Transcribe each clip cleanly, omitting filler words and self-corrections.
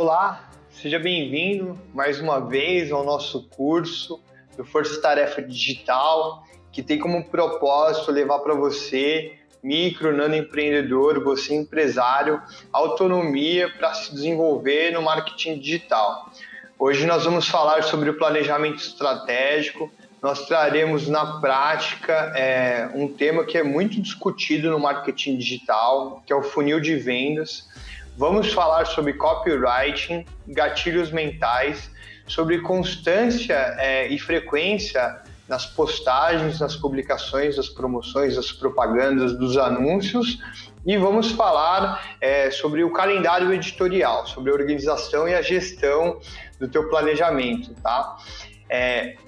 Olá, seja bem-vindo mais uma vez ao nosso curso do Força Tarefa Digital, que tem como propósito levar para você, micro, nano empreendedor, você empresário, autonomia para se desenvolver no marketing digital. Hoje nós vamos falar sobre o planejamento estratégico. Nós traremos na prática um tema que é muito discutido no marketing digital, que é o funil de vendas. Vamos falar sobre copywriting, gatilhos mentais, sobre constância e frequência nas postagens, nas publicações, das promoções, das propagandas, dos anúncios, e vamos falar sobre o calendário editorial, sobre a organização e a gestão do teu planejamento, tá?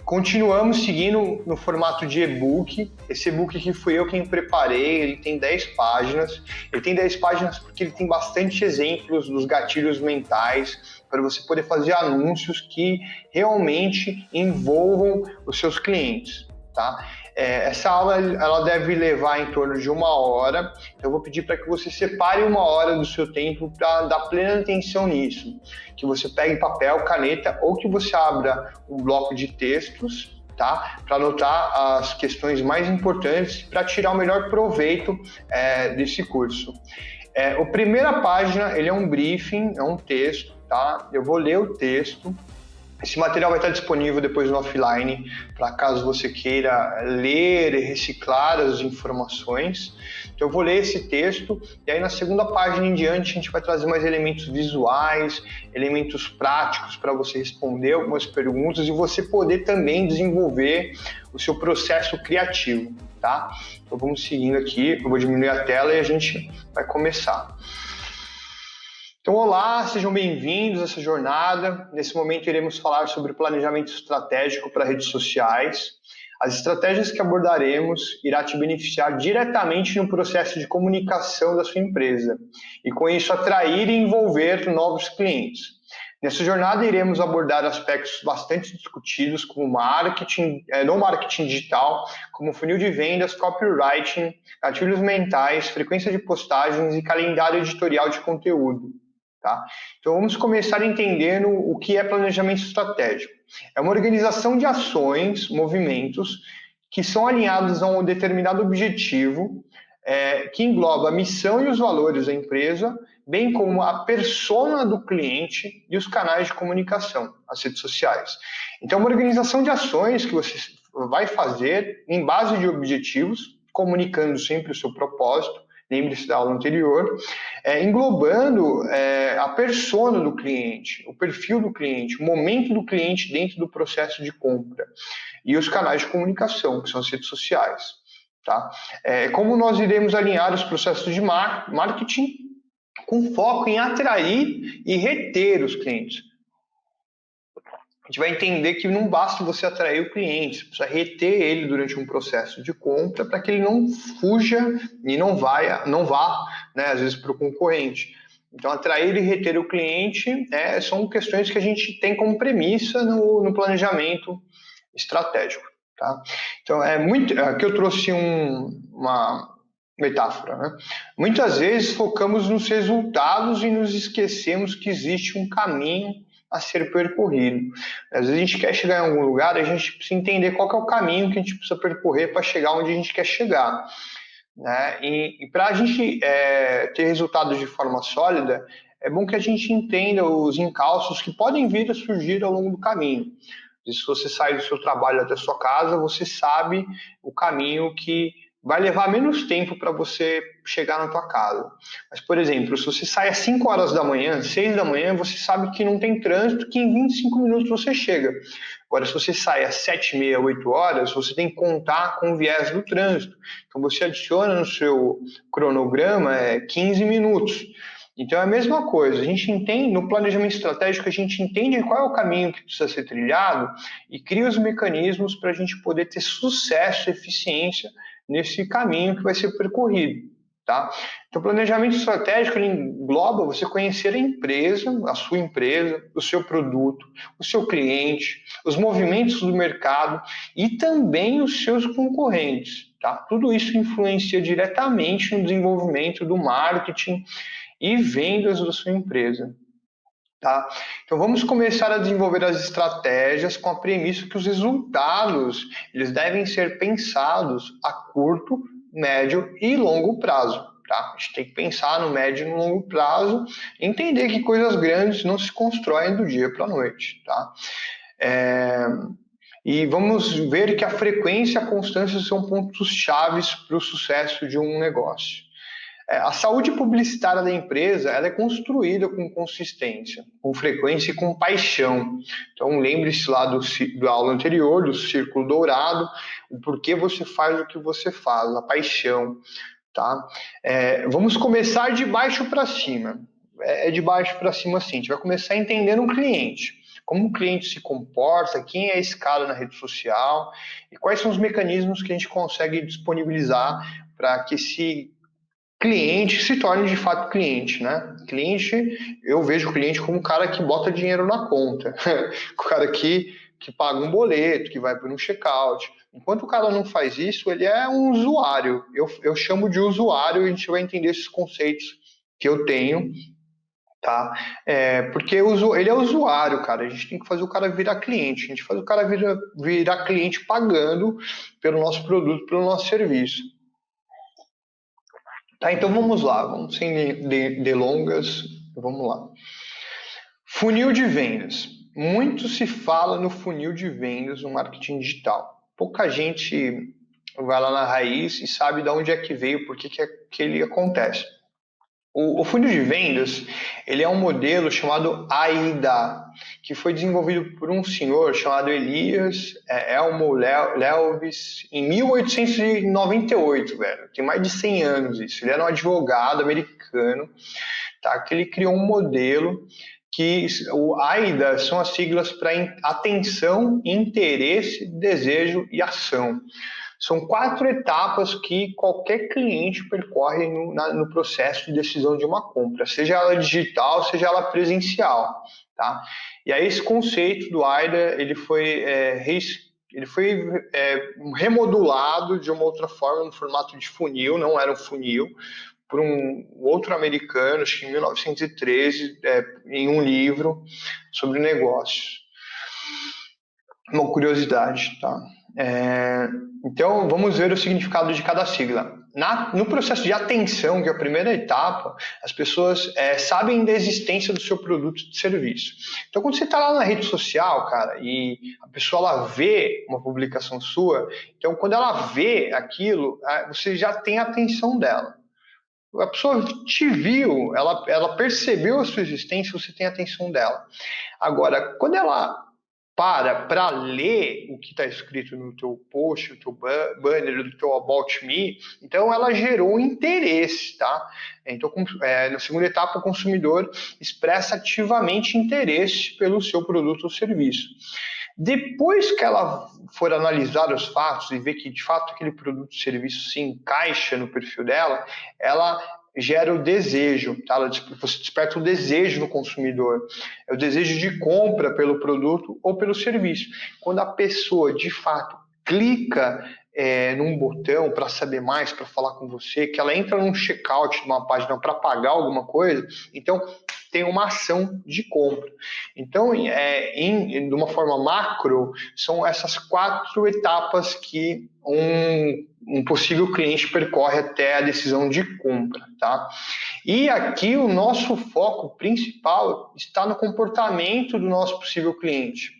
Continuamos seguindo no formato de e-book. Esse e-book aqui fui eu quem preparei, ele tem 10 páginas. Ele tem 10 páginas porque ele tem bastante exemplos dos gatilhos mentais para você poder fazer anúncios que realmente envolvam os seus clientes, tá? Essa aula ela deve levar em torno de 1 hora, então eu vou pedir para que você separe 1 hora do seu tempo para dar plena atenção nisso, que você pegue papel, caneta ou que você abra um bloco de textos, tá? Para anotar as questões mais importantes para tirar o melhor proveito desse curso. A primeira página ele é um briefing, é um texto, tá? Eu vou ler o texto. Esse material vai estar disponível depois no offline, para caso você queira ler e reciclar as informações. Então eu vou ler esse texto e aí na segunda página em diante a gente vai trazer mais elementos visuais, elementos práticos para você responder algumas perguntas e você poder também desenvolver o seu processo criativo, tá? Então vamos seguindo aqui, eu vou diminuir a tela e a gente vai começar. Então, olá, sejam bem-vindos a essa jornada. Nesse momento, iremos falar sobre o planejamento estratégico para redes sociais. As estratégias que abordaremos irá te beneficiar diretamente no processo de comunicação da sua empresa e, com isso, atrair e envolver novos clientes. Nessa jornada, iremos abordar aspectos bastante discutidos como marketing, no marketing digital, como funil de vendas, copywriting, gatilhos mentais, frequência de postagens e calendário editorial de conteúdo. Tá? Então vamos começar entendendo o que é planejamento estratégico. É uma organização de ações, movimentos, que são alinhados a um determinado objetivo, que engloba a missão e os valores da empresa, bem como a persona do cliente e os canais de comunicação, as redes sociais. Então é uma organização de ações que você vai fazer em base de objetivos, comunicando sempre o seu propósito. Lembre-se da aula anterior, englobando a persona do cliente, o perfil do cliente, o momento do cliente dentro do processo de compra e os canais de comunicação, que são as redes sociais. Tá? Como nós iremos alinhar os processos de marketing com foco em atrair e reter os clientes. A gente vai entender que não basta você atrair o cliente, você precisa reter ele durante um processo de compra para que ele não fuja e não vá, né, às vezes, para o concorrente. Então, atrair e reter o cliente são questões que a gente tem como premissa no planejamento estratégico. Tá? Então, aqui eu trouxe uma metáfora. Né? Muitas vezes focamos nos resultados e nos esquecemos que existe um caminho a ser percorrido. Às vezes a gente quer chegar em algum lugar, a gente precisa entender qual que é o caminho que a gente precisa percorrer para chegar onde a gente quer chegar. Né? E para a gente ter resultados de forma sólida, é bom que a gente entenda os encalços que podem vir a surgir ao longo do caminho. Se você sai do seu trabalho até a sua casa, você sabe o caminho que vai levar menos tempo para você chegar na tua casa. Mas, por exemplo, se você sai às 5 horas da manhã, 6 da manhã, você sabe que não tem trânsito, que em 25 minutos você chega. Agora, se você sai às 7h30, 8 horas, você tem que contar com o viés do trânsito. Então, você adiciona no seu cronograma 15 minutos. Então, é a mesma coisa. A gente entende, no planejamento estratégico, a gente entende qual é o caminho que precisa ser trilhado e cria os mecanismos para a gente poder ter sucesso e eficiência nesse caminho que vai ser percorrido. Tá? Então, o planejamento estratégico ele engloba você conhecer a empresa, a sua empresa, o seu produto, o seu cliente, os movimentos do mercado e também os seus concorrentes. Tá? Tudo isso influencia diretamente no desenvolvimento do marketing e vendas da sua empresa. Tá? Então vamos começar a desenvolver as estratégias com a premissa que os resultados eles devem ser pensados a curto, médio e longo prazo. Tá? A gente tem que pensar no médio e no longo prazo, entender que coisas grandes não se constroem do dia para a noite. Tá? E vamos ver que a frequência e a constância são pontos chaves para o sucesso de um negócio. A saúde publicitária da empresa ela é construída com consistência, com frequência e com paixão. Então lembre-se lá da aula anterior, do círculo dourado, o porquê você faz o que você faz, a paixão. Tá? Vamos começar de baixo para cima. De baixo para cima sim, a gente vai começar entendendo o cliente. Como o cliente se comporta, quem é esse cara na rede social e quais são os mecanismos que a gente consegue disponibilizar para que esse cliente se torne de fato cliente, né? Cliente, eu vejo o cliente como um cara que bota dinheiro na conta, o cara que paga um boleto, que vai por um checkout. Enquanto o cara não faz isso, ele é um usuário. Eu chamo de usuário e a gente vai entender esses conceitos que eu tenho, tá? Porque ele é usuário, cara. A gente tem que fazer o cara virar cliente. A gente faz o cara virar cliente pagando pelo nosso produto, pelo nosso serviço. Tá, então vamos lá, vamos sem delongas, vamos lá. Funil de vendas. Muito se fala no funil de vendas no marketing digital. Pouca gente vai lá na raiz e sabe de onde é que veio, por que ele acontece. O funil de vendas, ele é um modelo chamado AIDA, que foi desenvolvido por um senhor chamado Elias Elmo Lewis em 1898, velho. Tem mais de 100 anos isso. Ele era um advogado americano, tá? Que ele criou um modelo que o AIDA são as siglas para atenção, interesse, desejo e ação. São 4 etapas que qualquer cliente percorre no processo de decisão de uma compra, seja ela digital, seja ela presencial. Tá? E aí esse conceito do AIDA ele foi remodulado de uma outra forma, no formato de funil, não era um funil, por um outro americano, acho que em 1913, em um livro sobre negócios. Uma curiosidade, tá? Então, vamos ver o significado de cada sigla. No processo de atenção, que é a primeira etapa, as pessoas sabem da existência do seu produto e serviço. Então, quando você está lá na rede social, cara, e a pessoa ela vê uma publicação sua, então quando ela vê aquilo, você já tem a atenção dela. A pessoa te viu, ela percebeu a sua existência, você tem a atenção dela. Agora, quando ela para ler o que está escrito no teu post, no teu banner, no teu About Me, então ela gerou interesse, tá? Então, na segunda etapa, o consumidor expressa ativamente interesse pelo seu produto ou serviço. Depois que ela for analisar os fatos e ver que, de fato, aquele produto ou serviço se encaixa no perfil dela, ela gera o desejo, tá? Você desperta o desejo no consumidor, é o desejo de compra pelo produto ou pelo serviço. Quando a pessoa, de fato, clica num botão para saber mais, para falar com você, que ela entra num checkout de uma página para pagar alguma coisa, então tem uma ação de compra. Então, de uma forma macro, são essas 4 etapas que um possível cliente percorre até a decisão de compra, tá? E aqui o nosso foco principal está no comportamento do nosso possível cliente.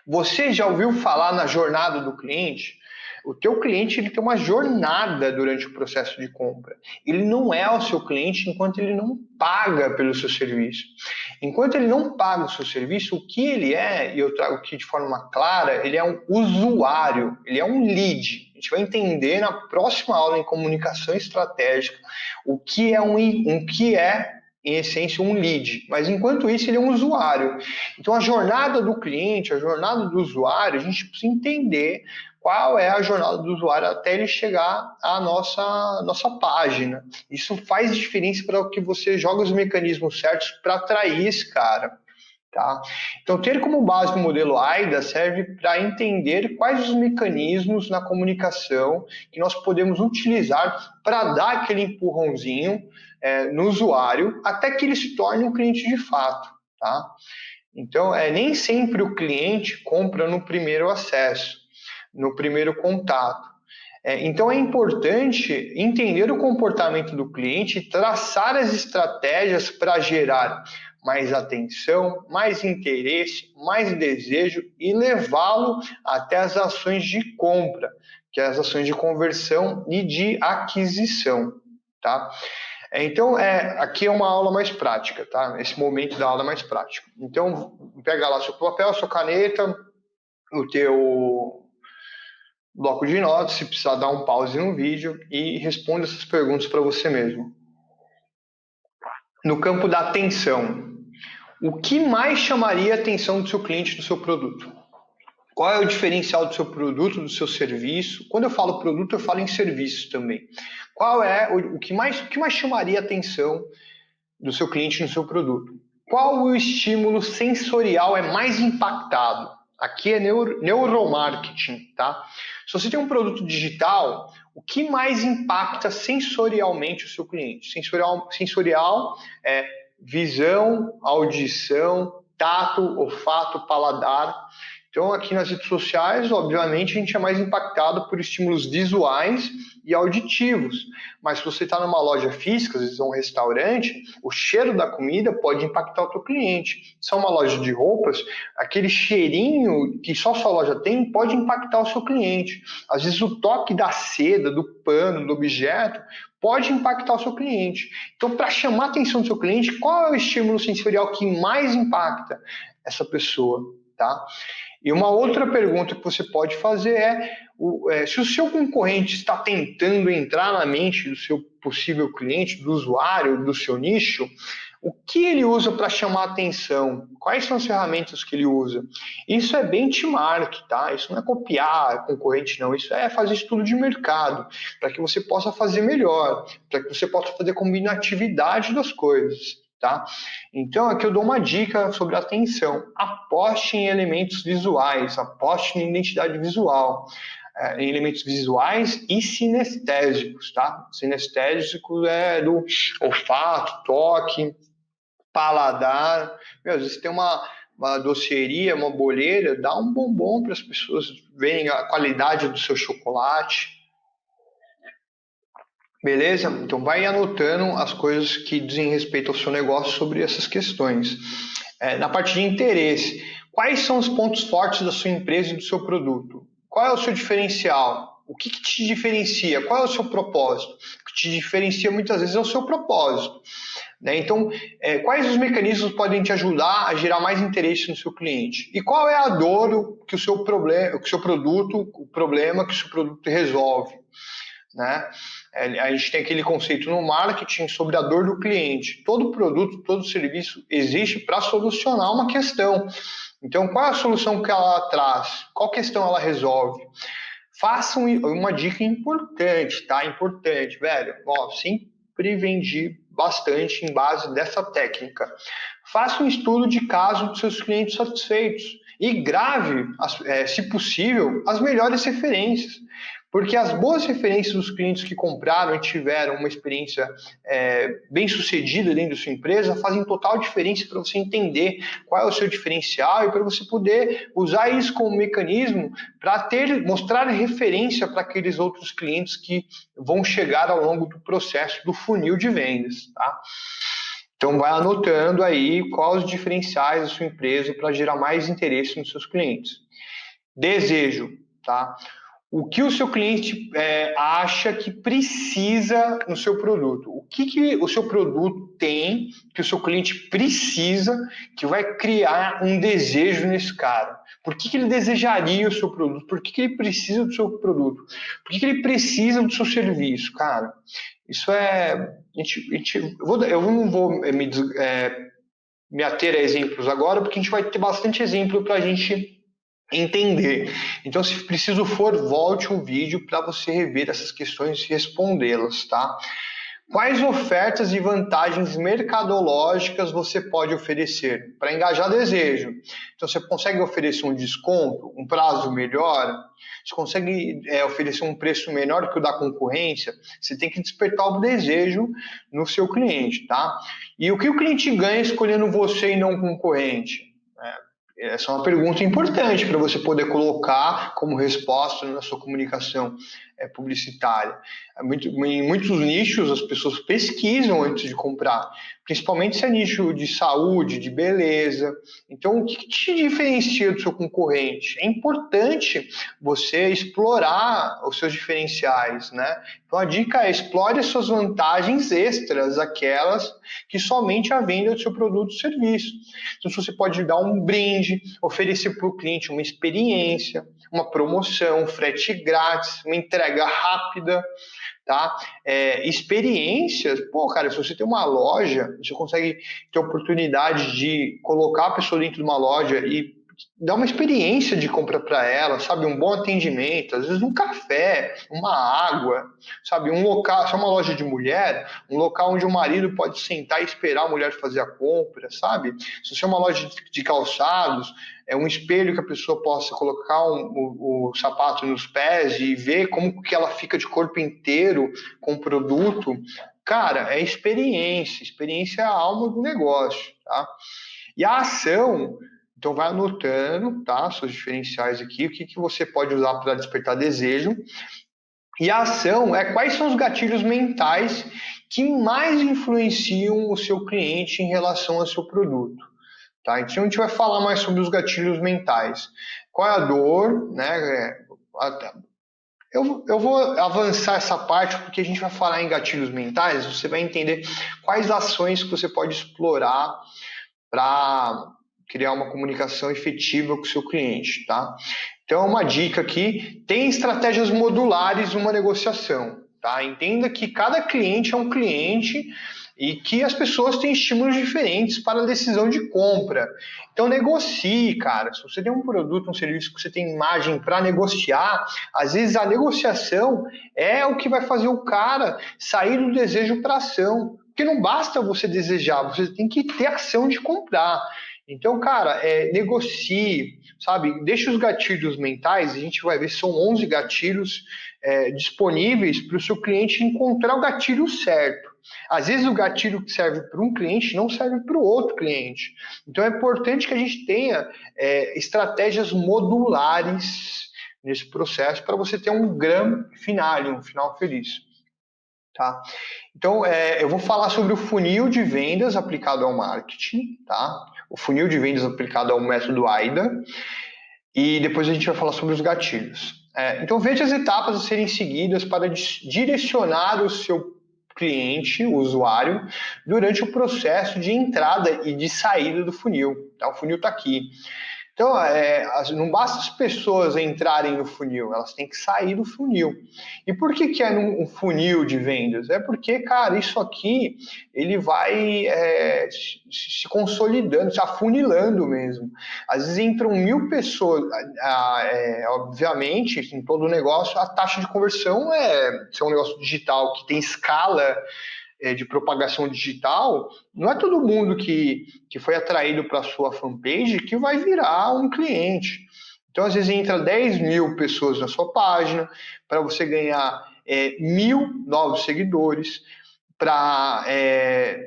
Você já ouviu falar na jornada do cliente? O teu cliente ele tem uma jornada durante o processo de compra. Ele não é o seu cliente enquanto ele não paga pelo seu serviço. Enquanto ele não paga o seu serviço, o que ele é, e eu trago aqui de forma clara, ele é um usuário, ele é um lead. A gente vai entender na próxima aula em comunicação estratégica o que é em essência, um lead. Mas, enquanto isso, ele é um usuário. Então, a jornada do cliente, a jornada do usuário, a gente precisa entender qual é a jornada do usuário até ele chegar à nossa página. Isso faz diferença para que você jogue os mecanismos certos para atrair esse cara. Tá? Então, ter como base o modelo AIDA serve para entender quais os mecanismos na comunicação que nós podemos utilizar para dar aquele empurrãozinho no usuário até que ele se torne um cliente de fato. tá? Então, nem sempre o cliente compra no primeiro acesso, no primeiro contato. Então, é importante entender o comportamento do cliente e traçar as estratégias para gerar mais atenção, mais interesse, mais desejo e levá-lo até as ações de compra, que é as ações de conversão e de aquisição, tá? Então, aqui é uma aula mais prática, tá? Esse momento da aula é mais prático. Então, pega lá seu papel, sua caneta, o teu bloco de notas, se precisar dar um pause no vídeo e responda essas perguntas para você mesmo. No campo da atenção, o que mais chamaria a atenção do seu cliente, do seu produto? Qual é o diferencial do seu produto, do seu serviço? Quando eu falo produto, eu falo em serviço também. Qual é o que mais chamaria a atenção do seu cliente no seu produto? Qual o estímulo sensorial é mais impactado? Aqui é neuromarketing, tá? Se você tem um produto digital, o que mais impacta sensorialmente o seu cliente? Sensorial é visão, audição, tato, olfato, paladar. Então, aqui nas redes sociais, obviamente, a gente é mais impactado por estímulos visuais e auditivos. Mas se você está numa loja física, às vezes um restaurante, o cheiro da comida pode impactar o teu cliente. Se é uma loja de roupas, aquele cheirinho que só sua loja tem pode impactar o seu cliente. Às vezes o toque da seda, do pano, do objeto, pode impactar o seu cliente. Então, para chamar a atenção do seu cliente, qual é o estímulo sensorial que mais impacta essa pessoa, tá? E uma outra pergunta que você pode fazer se o seu concorrente está tentando entrar na mente do seu possível cliente, do usuário, do seu nicho, o que ele usa para chamar a atenção? Quais são as ferramentas que ele usa? Isso é benchmark, tá? Isso não é copiar concorrente, não. Isso é fazer estudo de mercado, para que você possa fazer melhor, para que você possa fazer combinatividade das coisas. Tá? Então, aqui eu dou uma dica sobre atenção. Aposte em elementos visuais, aposte em identidade visual, em elementos visuais e sinestésicos. Tá? Sinestésico é do olfato, toque, paladar. Às vezes tem uma doceria, uma bolheira, dá um bombom para as pessoas verem a qualidade do seu chocolate. Beleza? Então vai anotando as coisas que dizem respeito ao seu negócio sobre essas questões. Na parte de interesse, quais são os pontos fortes da sua empresa e do seu produto? Qual é o seu diferencial? O que te diferencia? Qual é o seu propósito? O que te diferencia muitas vezes é o seu propósito. Né? Então, quais os mecanismos podem te ajudar a gerar mais interesse no seu cliente? E qual é a dor que o seu problema, que o seu produto resolve? Né? A gente tem aquele conceito no marketing sobre a dor do cliente. Todo produto, todo serviço existe para solucionar uma questão. Então, qual é a solução que ela traz? Qual questão ela resolve? Façam uma dica importante, tá? Importante, velho. Sempre vendi bastante em base dessa técnica. Faça um estudo de caso dos seus clientes satisfeitos e grave, se possível, as melhores referências. Porque as boas referências dos clientes que compraram e tiveram uma experiência bem sucedida dentro da sua empresa fazem total diferença para você entender qual é o seu diferencial e para você poder usar isso como mecanismo para mostrar referência para aqueles outros clientes que vão chegar ao longo do processo do funil de vendas. Tá? Então vai anotando aí quais os diferenciais da sua empresa para gerar mais interesse nos seus clientes. Desejo, tá? O que o seu cliente acha que precisa no seu produto? O que o seu produto tem que o seu cliente precisa que vai criar um desejo nesse cara? Por que ele desejaria o seu produto? Por que ele precisa do seu produto? Por que ele precisa do seu serviço? Cara, isso eu não vou me ater a exemplos agora, porque a gente vai ter bastante exemplo para a gente entender. Então, se preciso for, volte o vídeo para você rever essas questões e respondê-las, tá? Quais ofertas e vantagens mercadológicas você pode oferecer para engajar desejo? Então, você consegue oferecer um desconto, um prazo melhor? Você consegue oferecer um preço menor que o da concorrência? Você tem que despertar o desejo no seu cliente, tá? E o que o cliente ganha escolhendo você e não o concorrente? Essa é uma pergunta importante para você poder colocar como resposta na sua comunicação publicitária. Em muitos nichos, as pessoas pesquisam antes de comprar, principalmente se é nicho de saúde, de beleza. Então, o que te diferencia do seu concorrente? É importante você explorar os seus diferenciais, né? Então, a dica é explore as suas vantagens extras, aquelas que somente a venda do seu produto ou serviço. Então, se você pode dar um brinde, oferecer para o cliente uma experiência, uma promoção, frete grátis, uma entrega rápida, tá? Experiências, pô, cara, se você tem uma loja, você consegue ter a oportunidade de colocar a pessoa dentro de uma loja e dar uma experiência de compra para ela, sabe? Um bom atendimento, às vezes um café, uma água, sabe? Um local, se é uma loja de mulher, um local onde o marido pode sentar e esperar a mulher fazer a compra, sabe? Se é uma loja de calçados, é um espelho que a pessoa possa colocar o sapato nos pés e ver como que ela fica de corpo inteiro com o produto. Cara, é experiência. Experiência é a alma do negócio, tá? E a ação, então vai anotando, tá? Seus diferenciais aqui, o que você pode usar para despertar desejo. E a ação é quais são os gatilhos mentais que mais influenciam o seu cliente em relação ao seu produto. Tá? Então a gente vai falar mais sobre os gatilhos mentais. Qual é a dor, né? Eu vou avançar essa parte porque a gente vai falar em gatilhos mentais, você vai entender quais ações que você pode explorar para criar uma comunicação efetiva com o seu cliente, tá? Então, uma dica aqui, tem estratégias modulares numa negociação, tá? Entenda que cada cliente é um cliente e que as pessoas têm estímulos diferentes para a decisão de compra. Então, negocie, cara. Se você tem um produto, um serviço que você tem margem para negociar, às vezes a negociação é o que vai fazer o cara sair do desejo para ação. Porque não basta você desejar, você tem que ter ação de comprar. Então, cara, negocie, sabe? Deixe os gatilhos mentais, a gente vai ver, são 11 gatilhos disponíveis para o seu cliente encontrar o gatilho certo. Às vezes o gatilho que serve para um cliente não serve para o outro cliente. Então é importante que a gente tenha estratégias modulares nesse processo para você ter um grande finale, um final feliz. Tá? Então, eu vou falar sobre o funil de vendas aplicado ao marketing, tá? O funil de vendas aplicado ao método AIDA, e depois a gente vai falar sobre os gatilhos. Então, veja as etapas a serem seguidas para direcionar o seu cliente, o usuário, durante o processo de entrada e de saída do funil. Tá? O funil está aqui. Então, não basta as pessoas entrarem no funil, elas têm que sair do funil. E por que é um funil de vendas? É porque, cara, isso aqui, ele vai se consolidando, se afunilando mesmo. Às vezes entram 1.000 pessoas, obviamente, em todo o negócio, a taxa de conversão se é um negócio digital que tem escala de propagação digital, não é todo mundo que foi atraído para a sua fanpage que vai virar um cliente. Então, às vezes, entra 10.000 pessoas na sua página para você ganhar 1.000 novos seguidores, para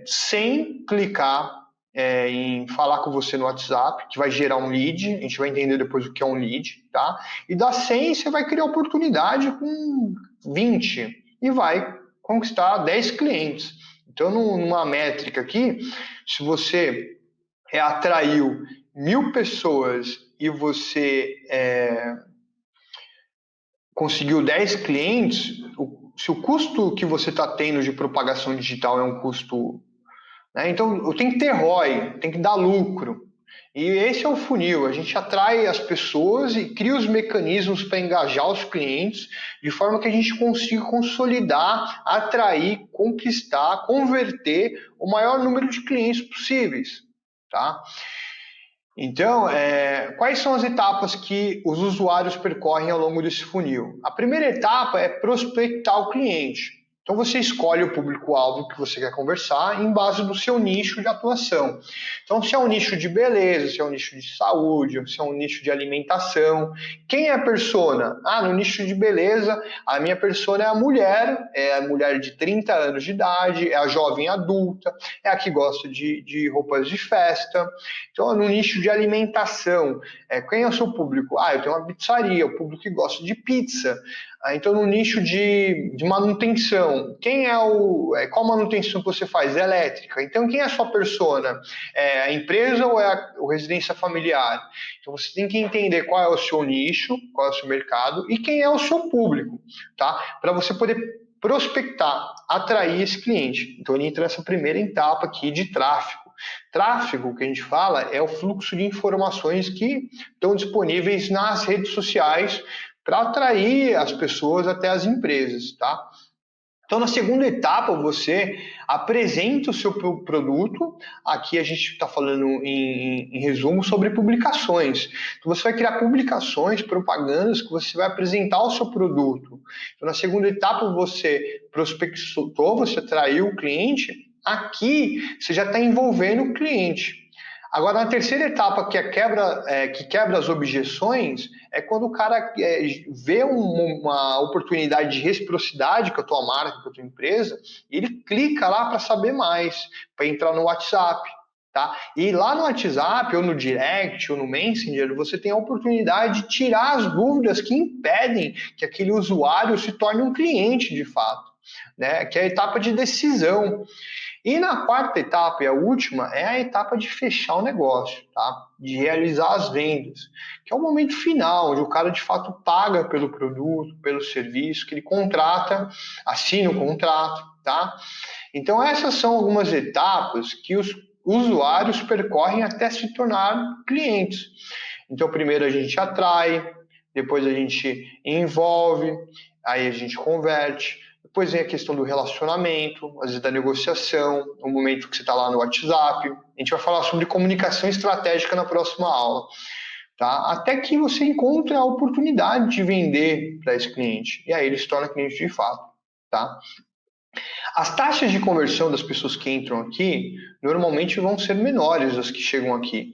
100 clicar em falar com você no WhatsApp, que vai gerar um lead, a gente vai entender depois o que é um lead, tá? E das 100, você vai criar oportunidade com 20 e vai conquistar 10 clientes. Então, numa métrica aqui, se você atraiu 1.000 pessoas e você conseguiu 10 clientes, se o custo que você está tendo de propagação digital é um custo... Né? Então, tem que ter ROI, tem que dar lucro. E esse é o funil, a gente atrai as pessoas e cria os mecanismos para engajar os clientes, de forma que a gente consiga consolidar, atrair, conquistar, converter o maior número de clientes possíveis. Tá? Então, quais são as etapas que os usuários percorrem ao longo desse funil? A primeira etapa é prospectar o cliente. Então você escolhe o público-alvo que você quer conversar em base do seu nicho de atuação. Então, se é um nicho de beleza, se é um nicho de saúde, se é um nicho de alimentação, quem é a persona? No nicho de beleza, a minha persona é a mulher de 30 anos de idade, é a jovem adulta, é a que gosta de roupas de festa. Então, no nicho de alimentação, quem é o seu público? Eu tenho uma pizzaria, o público que gosta de pizza. Então, no nicho de manutenção, qual manutenção que você faz? Elétrica. Então, quem é a sua persona? É a empresa ou é a residência familiar? Então, você tem que entender qual é o seu nicho, qual é o seu mercado e quem é o seu público, tá? Para você poder prospectar, atrair esse cliente. Então, ele entra nessa primeira etapa aqui de tráfego. Tráfego, que a gente fala, é o fluxo de informações que estão disponíveis nas redes sociais para atrair as pessoas até as empresas, tá? Então, na segunda etapa, você apresenta o seu produto. Aqui a gente está falando em resumo sobre publicações. Então, você vai criar publicações, propagandas que você vai apresentar o seu produto. Então, na segunda etapa, você prospectou, você atraiu o cliente. Aqui, você já está envolvendo o cliente. Agora, na terceira etapa, que quebra as objeções, é quando o cara vê uma oportunidade de reciprocidade com a tua marca, com a tua empresa, e ele clica lá para saber mais, para entrar no WhatsApp. Tá? E lá no WhatsApp, ou no Direct, ou no Messenger, você tem a oportunidade de tirar as dúvidas que impedem que aquele usuário se torne um cliente de fato, né? Que é a etapa de decisão. E na quarta etapa, e a última, é a etapa de fechar o negócio, tá? De realizar as vendas, que é o momento final, onde o cara de fato paga pelo produto, pelo serviço, que ele contrata, assina o contrato, tá? Então essas são algumas etapas que os usuários percorrem até se tornar clientes. Então primeiro a gente atrai, depois a gente envolve, aí a gente converte. Depois vem a questão do relacionamento, às vezes da negociação, o momento que você está lá no WhatsApp. A gente vai falar sobre comunicação estratégica na próxima aula. Tá? Até que você encontre a oportunidade de vender para esse cliente. E aí ele se torna cliente de fato. Tá? As taxas de conversão das pessoas que entram aqui normalmente vão ser menores das que chegam aqui.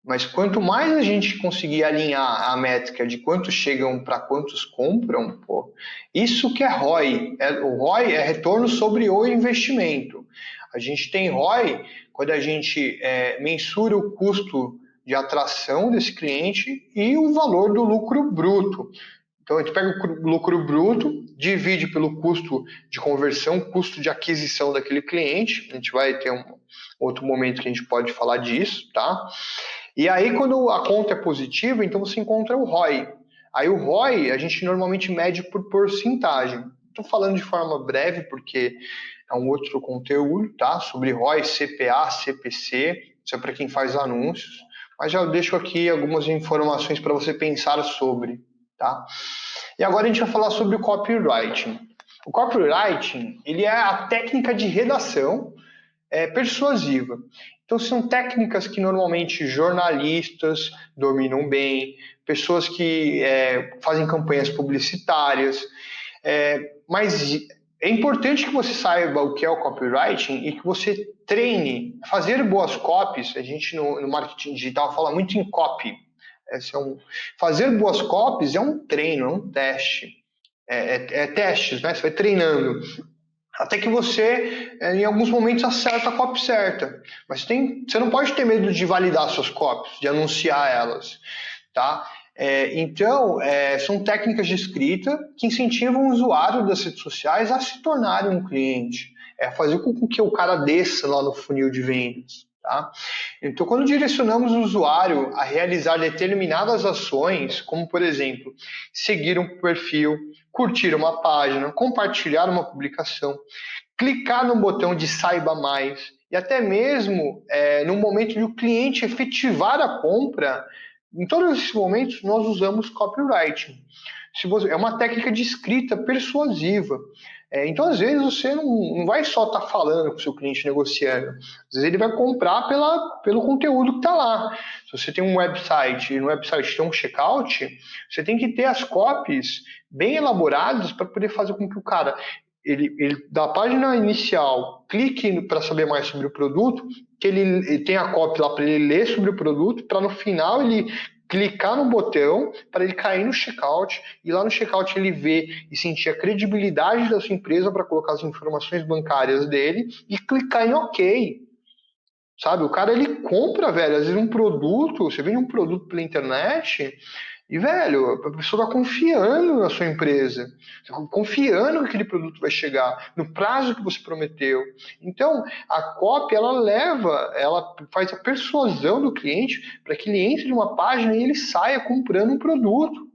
Mas quanto mais a gente conseguir alinhar a métrica de quantos chegam para quantos compram, isso que é ROI. O ROI é retorno sobre o investimento. A gente tem ROI quando a gente mensura o custo de atração desse cliente e o valor do lucro bruto. Então, a gente pega o lucro bruto, divide pelo custo de conversão, custo de aquisição daquele cliente. A gente vai ter um outro momento que a gente pode falar disso, tá? E aí, quando a conta é positiva, então você encontra o ROI. Aí o ROI a gente normalmente mede por porcentagem. Estou falando de forma breve, porque é um outro conteúdo, tá? Sobre ROI, CPA, CPC, isso é para quem faz anúncios. Mas já deixo aqui algumas informações para você pensar sobre, tá? E agora a gente vai falar sobre o copywriting. O copywriting, ele é a técnica de redação persuasiva. Então, são técnicas que normalmente jornalistas dominam bem, pessoas que fazem campanhas publicitárias, mas é importante que você saiba o que é o copywriting e que você treine. Fazer boas copies, a gente no marketing digital fala muito em copy. Fazer boas copies é um treino, é um teste. É testes, né? Você vai treinando. Até que você, em alguns momentos, acerta a copy certa. Mas você não pode ter medo de validar suas copies, de anunciar elas. Tá? Então, são técnicas de escrita que incentivam o usuário das redes sociais a se tornarem um cliente. Fazer com que o cara desça lá no funil de vendas. Tá? Então, quando direcionamos o usuário a realizar determinadas ações, como, por exemplo, seguir um perfil, curtir uma página, compartilhar uma publicação, clicar no botão de saiba mais e até mesmo no momento de o cliente efetivar a compra, em todos esses momentos nós usamos copywriting. É uma técnica de escrita persuasiva. Então, às vezes, você não vai só estar falando com o seu cliente negociando. Às vezes, ele vai comprar pelo conteúdo que está lá. Se você tem um website e no website tem um checkout, você tem que ter as copies bem elaboradas para poder fazer com que o cara ele da página inicial, clique para saber mais sobre o produto, que ele tem a copy lá para ele ler sobre o produto, para no final ele clicar no botão, para ele cair no checkout, e lá no checkout ele ver e sentir a credibilidade da sua empresa para colocar as informações bancárias dele e clicar em OK. Sabe, o cara ele compra, velho, às vezes um produto, você vende um produto pela internet e, velho, a pessoa tá confiando na sua empresa, confiando que aquele produto vai chegar no prazo que você prometeu. Então, a copy, ela faz a persuasão do cliente para que ele entre numa página e ele saia comprando um produto.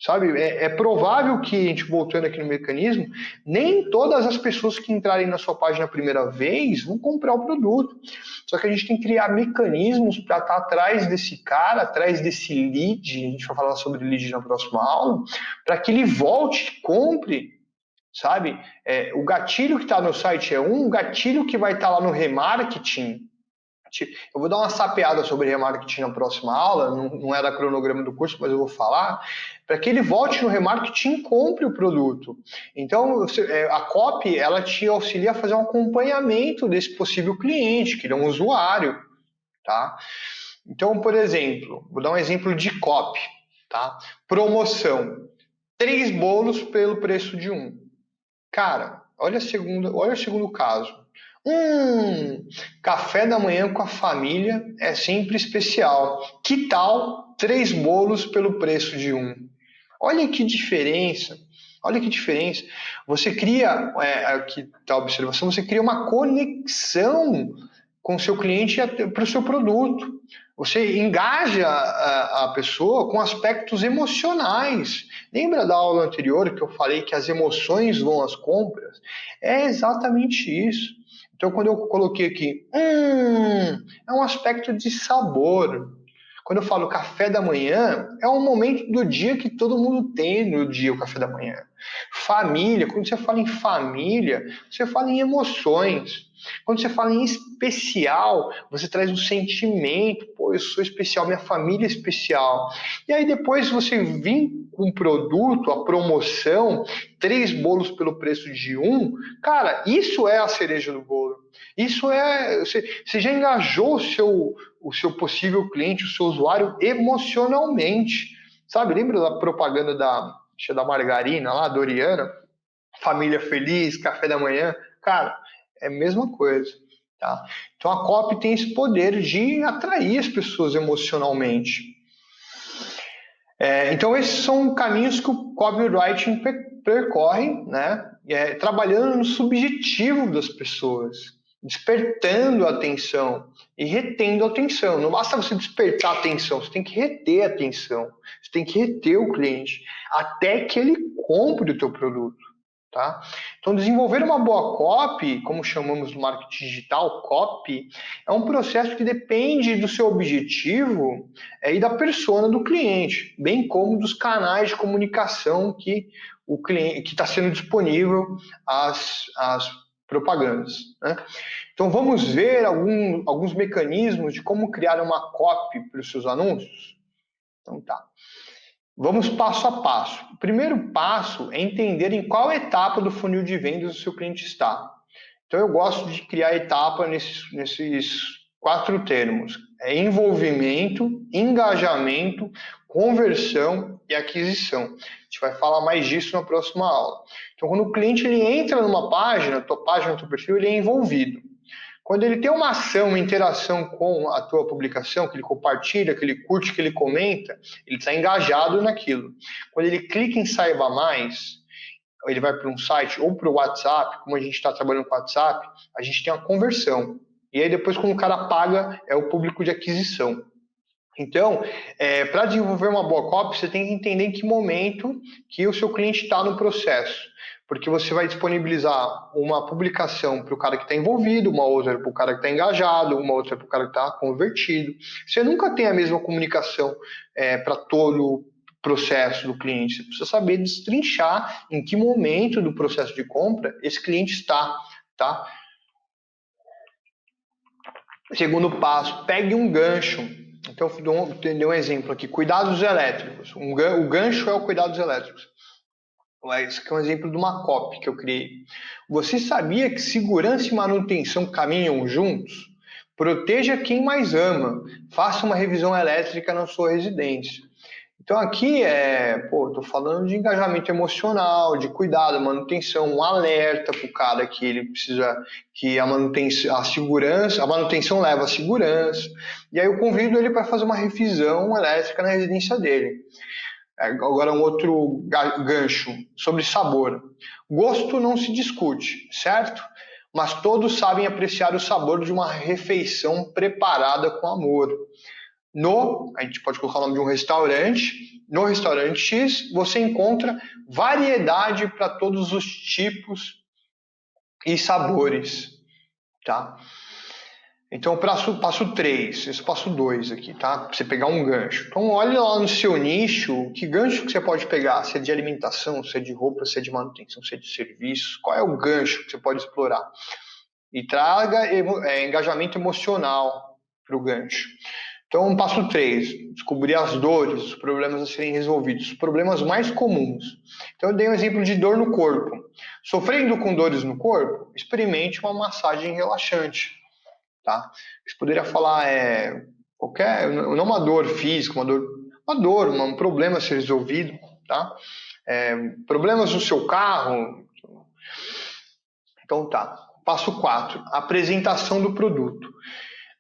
Sabe, é provável que, a gente voltando aqui no mecanismo, nem todas as pessoas que entrarem na sua página a primeira vez vão comprar o produto. Só que a gente tem que criar mecanismos para estar atrás desse cara, atrás desse lead, a gente vai falar sobre lead na próxima aula, para que ele volte, compre, sabe? O gatilho que está no site é um, o gatilho que vai estar lá no remarketing. Eu vou dar uma sapeada sobre remarketing na próxima aula, não era cronograma do curso, mas eu vou falar, para que ele volte no remarketing e compre o produto. Então, a copy, ela te auxilia a fazer um acompanhamento desse possível cliente, que ele é um usuário, tá? Então, por exemplo, vou dar um exemplo de copy, tá? Promoção, 3 bolos pelo preço de 1. Cara, olha o segundo caso. Café da manhã com a família é sempre especial. Que tal 3 bolos pelo preço de 1? Olha que diferença. Olha que diferença. Você cria, aqui está a observação, você cria uma conexão com o seu cliente para o seu produto. Você engaja a pessoa com aspectos emocionais. Lembra da aula anterior que eu falei que as emoções vão às compras? É exatamente isso. Então, quando eu coloquei aqui, é um aspecto de sabor. Quando eu falo café da manhã, é um momento do dia que todo mundo tem no dia o café da manhã. Família, quando você fala em família, você fala em emoções. Quando você fala em especial, você traz um sentimento, pô, eu sou especial, minha família é especial. E aí depois você vir com o produto, a promoção, 3 bolos pelo preço de 1, cara, isso é a cereja do bolo. Isso você já engajou o seu possível cliente, o seu usuário emocionalmente. Sabe, lembra da propaganda da margarina lá, Doriana? Família feliz, café da manhã. Cara, é a mesma coisa. Tá? Então a copy tem esse poder de atrair as pessoas emocionalmente. Então esses são caminhos que o copywriting percorre, né? Trabalhando no subjetivo das pessoas, despertando a atenção e retendo a atenção. Não basta você despertar a atenção, você tem que reter a atenção, você tem que reter o cliente até que ele compre o teu produto. Tá? Então, desenvolver uma boa copy, como chamamos no marketing digital, copy, é um processo que depende do seu objetivo e da persona do cliente, bem como dos canais de comunicação que o cliente está sendo disponível as propagandas. Né? Então, vamos ver alguns mecanismos de como criar uma copy para os seus anúncios? Então, tá. Vamos passo a passo. O primeiro passo é entender em qual etapa do funil de vendas o seu cliente está. Então, eu gosto de criar etapa nesses 4 termos. Envolvimento, engajamento, conversão e aquisição. A gente vai falar mais disso na próxima aula. Então, quando o cliente ele entra numa página, tua página, teu perfil, ele é envolvido. Quando ele tem uma ação, uma interação com a tua publicação, que ele compartilha, que ele curte, que ele comenta, ele está engajado naquilo. Quando ele clica em Saiba Mais, ele vai para um site ou para o WhatsApp, como a gente está trabalhando com o WhatsApp, a gente tem a conversão. E aí depois, quando o cara paga, é o público de aquisição. Então, para desenvolver uma boa copy, você tem que entender em que momento que o seu cliente está no processo. Porque você vai disponibilizar uma publicação para o cara que está envolvido, uma outra para o cara que está engajado, uma outra para o cara que está convertido. Você nunca tem a mesma comunicação para todo o processo do cliente. Você precisa saber destrinchar em que momento do processo de compra esse cliente está. Tá? Segundo passo, pegue um gancho. Então, eu dei um exemplo aqui. Cuidados elétricos. O gancho é o cuidados elétricos. Esse aqui é um exemplo de uma copy que eu criei. Você sabia que segurança e manutenção caminham juntos? Proteja quem mais ama. Faça uma revisão elétrica na sua residência. Então aqui estou falando de engajamento emocional, de cuidado, manutenção, um alerta para o cara que ele precisa, que a manutenção leva a segurança. E aí eu convido ele para fazer uma revisão elétrica na residência dele. Agora um outro gancho sobre sabor. Gosto não se discute, certo? Mas todos sabem apreciar o sabor de uma refeição preparada com amor. A gente pode colocar o nome de um restaurante. No restaurante X, você encontra variedade para todos os tipos e sabores, tá? Então, passo 3, esse passo 2 aqui, tá? Pra você pegar um gancho. Então, olhe lá no seu nicho, que gancho que você pode pegar, se é de alimentação, se é de roupa, se é de manutenção, se é de serviços, qual é o gancho que você pode explorar? E traga engajamento emocional para o gancho. Então, passo 3, descobrir as dores, os problemas a serem resolvidos, os problemas mais comuns. Então, eu dei um exemplo de dor no corpo. Sofrendo com dores no corpo, experimente uma massagem relaxante. Tá? Você poderia falar não uma dor física, um problema a ser resolvido. Tá? Problemas no seu carro. Então, tá. Passo 4, apresentação do produto.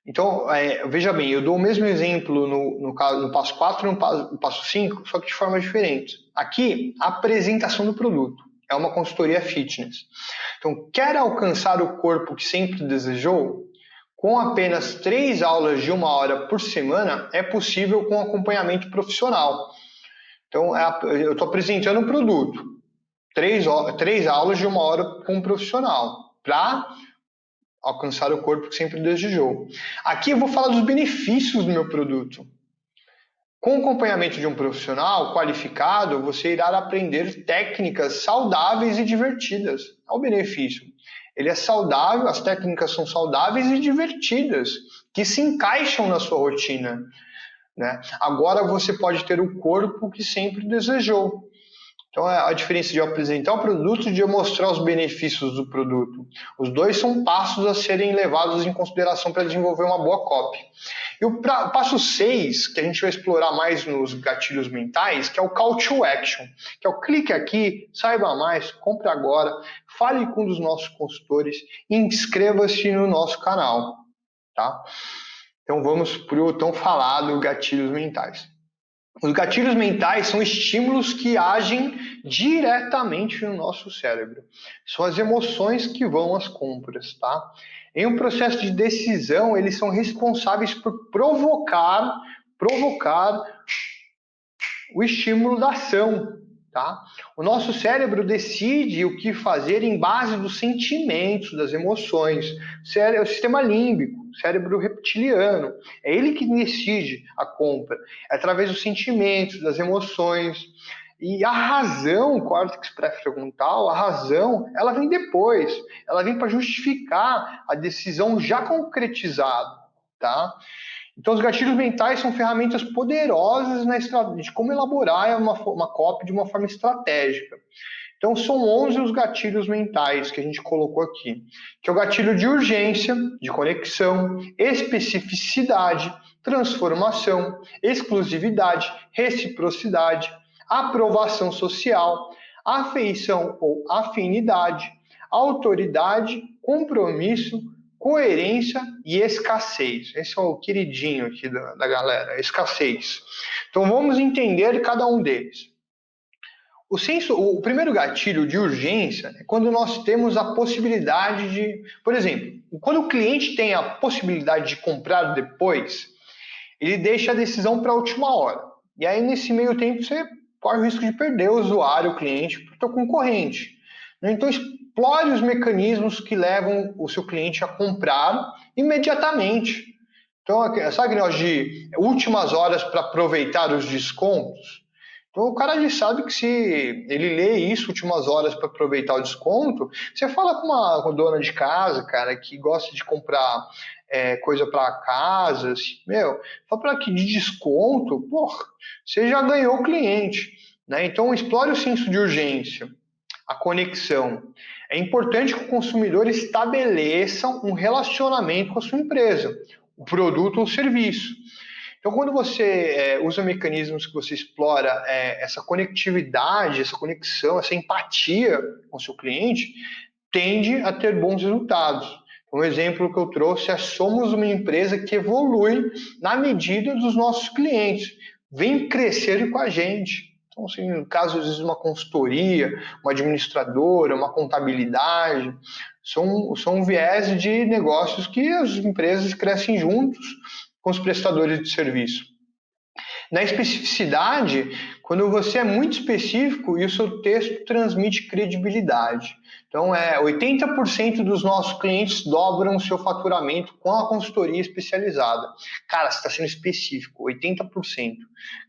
Então, veja bem, eu dou o mesmo exemplo no passo 4 e no passo 5, só que de forma diferente. Aqui, a apresentação do produto. É uma consultoria fitness. Então, quer alcançar o corpo que sempre desejou? Com apenas 3 aulas de 1 hora por semana, é possível com acompanhamento profissional. Então, eu estou apresentando um produto. 3 aulas de 1 hora com um profissional. Para alcançar o corpo que sempre desejou. Aqui eu vou falar dos benefícios do meu produto. Com o acompanhamento de um profissional qualificado, você irá aprender técnicas saudáveis e divertidas. Olha o benefício. Ele é saudável, as técnicas são saudáveis e divertidas, que se encaixam na sua rotina. Né? Agora você pode ter o corpo que sempre desejou. Então, a diferença de eu apresentar o produto e de eu mostrar os benefícios do produto. Os dois são passos a serem levados em consideração para desenvolver uma boa copy. E o passo 6, que a gente vai explorar mais nos gatilhos mentais, que é o call to action, que é o clique aqui, saiba mais, compre agora, fale com um dos nossos consultores e inscreva-se no nosso canal. Tá? Então, vamos para o tão falado gatilhos mentais. Os gatilhos mentais são estímulos que agem diretamente no nosso cérebro. São as emoções que vão às compras, tá? Em um processo de decisão, eles são responsáveis por provocar o estímulo da ação, tá? O nosso cérebro decide o que fazer em base dos sentimentos, das emoções. É o sistema límbico, cérebro reptiliano. É ele que decide a compra. É através dos sentimentos, das emoções. E a razão, córtex pré-frontal, a razão, ela vem depois. Ela vem para justificar a decisão já concretizada, tá? Então, os gatilhos mentais são ferramentas poderosas de como elaborar uma copy de uma forma estratégica. Então, são 11 os gatilhos mentais que a gente colocou aqui, que é o gatilho de urgência, de conexão, especificidade, transformação, exclusividade, reciprocidade, aprovação social, afeição ou afinidade, autoridade, compromisso, coerência e escassez. Esse é o queridinho aqui da galera, escassez. Então vamos entender cada um deles. O primeiro gatilho de urgência é quando nós temos a possibilidade de... Por exemplo, quando o cliente tem a possibilidade de comprar depois, ele deixa a decisão para a última hora. E aí, nesse meio tempo, você corre o risco de perder o usuário, o cliente, para o seu concorrente. Então, explore os mecanismos que levam o seu cliente a comprar imediatamente. Então, sabe aquele negócio de últimas horas para aproveitar os descontos? Então, o cara já sabe que se ele lê isso, últimas horas para aproveitar o desconto, você fala com uma dona de casa, cara, que gosta de comprar coisa para casa, assim, fala para que de desconto, porra, você já ganhou o cliente. Né? Então, explore o senso de urgência. a conexão. É importante que o consumidor estabeleça um relacionamento com a sua empresa, o produto ou o serviço. Então, quando você usa mecanismos que você explora essa conectividade, essa conexão, essa empatia com o seu cliente, tende a ter bons resultados. Um exemplo que eu trouxe é: somos uma empresa que evolui na medida dos nossos clientes, vem crescer com a gente. Então, assim, no caso, às vezes, uma consultoria, uma administradora, uma contabilidade, são viés de negócios que as empresas crescem juntos com os prestadores de serviço. Na especificidade, quando você é muito específico e o seu texto transmite credibilidade. Então, 80% dos nossos clientes dobram o seu faturamento com a consultoria especializada. Cara, você está sendo específico, 80%.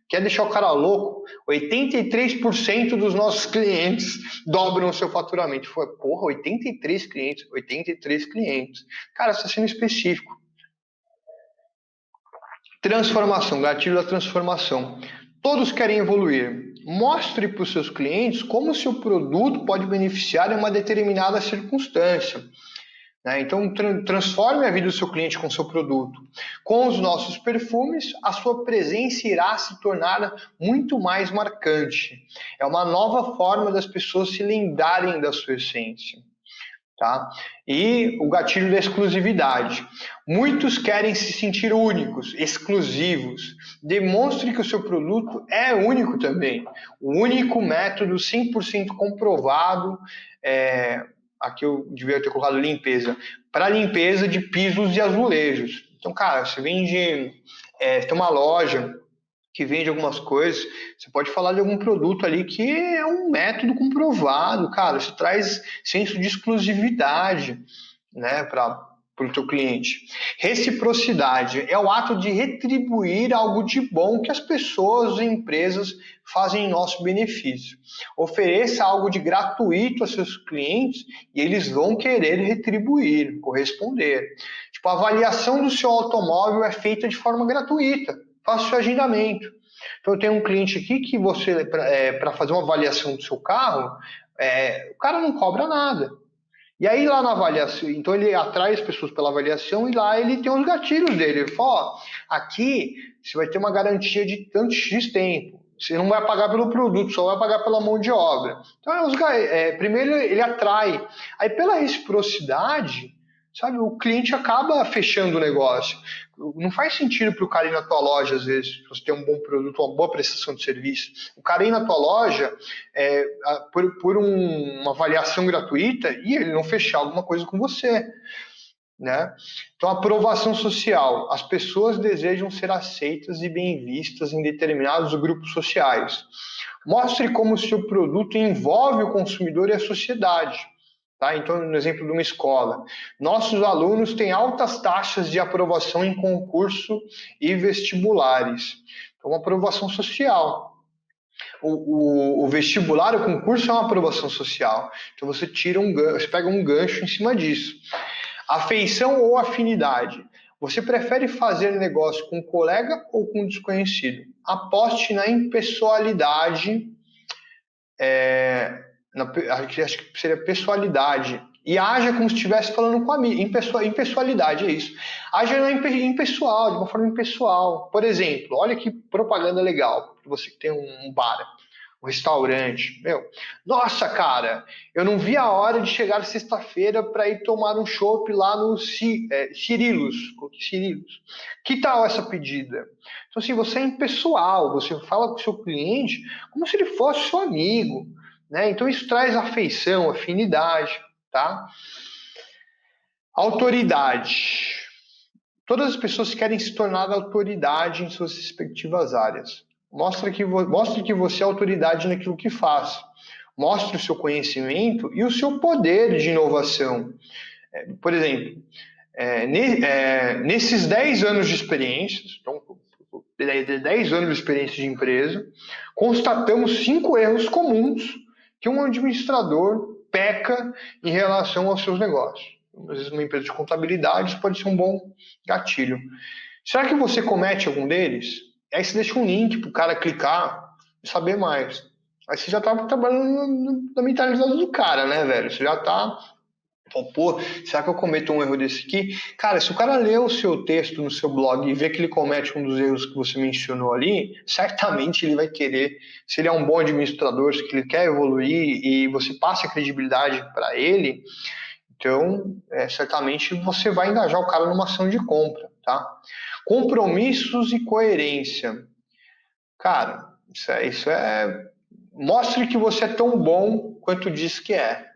Quer deixar o cara louco? 83% dos nossos clientes dobram o seu faturamento. Porra, 83 clientes, 83 clientes. Cara, você está sendo específico. Transformação, gatilho da transformação. Todos querem evoluir. Mostre para os seus clientes como o seu produto pode beneficiar em uma determinada circunstância. Então, transforme a vida do seu cliente com o seu produto. Com os nossos perfumes, a sua presença irá se tornar muito mais marcante. É uma nova forma das pessoas se lembrarem da sua essência. Tá? E o gatilho da exclusividade. Muitos querem se sentir únicos, exclusivos. Demonstre que o seu produto é único também. O único método 100% comprovado, aqui eu devia ter colocado limpeza, para limpeza de pisos e azulejos. Então, cara, você vende, tem uma loja que vende algumas coisas, você pode falar de algum produto ali que é um método comprovado, cara, isso traz senso de exclusividade, né, para o teu cliente. Reciprocidade é o ato de retribuir algo de bom que as pessoas e empresas fazem em nosso benefício. Ofereça algo de gratuito a seus clientes e eles vão querer retribuir, corresponder. Tipo, a avaliação do seu automóvel é feita de forma gratuita. Faça o seu agendamento. Então, eu tenho um cliente aqui que você, para fazer uma avaliação do seu carro, o cara não cobra nada. E aí, lá na avaliação, então ele atrai as pessoas pela avaliação e lá ele tem os gatilhos dele. Ele fala: aqui você vai ter uma garantia de tanto X tempo. Você não vai pagar pelo produto, só vai pagar pela mão de obra. Então, primeiro ele atrai. Aí, pela reciprocidade, sabe, o cliente acaba fechando o negócio. Não faz sentido para o cara ir na tua loja, às vezes, se você tem um bom produto, uma boa prestação de serviço. O cara ir na tua loja por uma avaliação gratuita e ele não fechar alguma coisa com você. Né? Então, aprovação social. As pessoas desejam ser aceitas e bem vistas em determinados grupos sociais. Mostre como o seu produto envolve o consumidor e a sociedade. Tá? Então, no exemplo de uma escola, nossos alunos têm altas taxas de aprovação em concurso e vestibulares. Então, uma aprovação social. O vestibular, o concurso é uma aprovação social. Então, você pega um gancho em cima disso. Afeição ou afinidade. Você prefere fazer negócio com um colega ou com um desconhecido? Aposte na impessoalidade. Acho que seria pessoalidade. E haja como se estivesse falando com amigo. Impessoalidade, é isso. Haja impessoal, de uma forma impessoal. Por exemplo, olha que propaganda legal para você que tem um bar, um restaurante. Nossa, cara, eu não vi a hora de chegar sexta-feira para ir tomar um chopp lá no Cirilos. Que tal essa pedida? Então, assim, você é impessoal, você fala com o seu cliente como se ele fosse seu amigo. Né? Então, isso traz afeição, afinidade. Tá? Autoridade. Todas as pessoas querem se tornar autoridade em suas respectivas áreas. Mostre que você é autoridade naquilo que faz. Mostre o seu conhecimento e o seu poder de inovação. Por exemplo, nesses 10 anos de experiência, então, 10 anos de experiência de empresa, constatamos 5 erros comuns que um administrador peca em relação aos seus negócios. Às vezes, uma empresa de contabilidade pode ser um bom gatilho. Será que você comete algum deles? Aí você deixa um link para o cara clicar e saber mais. Aí você já tá trabalhando na mentalidade do cara, né, velho? Você já tá... Pô, será que eu cometo um erro desse aqui? Cara, se o cara lê o seu texto no seu blog e vê que ele comete um dos erros que você mencionou ali, certamente ele vai querer, se ele é um bom administrador, se ele quer evoluir e você passa a credibilidade para ele, então certamente você vai engajar o cara numa ação de compra, tá? Compromissos e coerência. Cara, isso é... Mostre que você é tão bom quanto diz que é.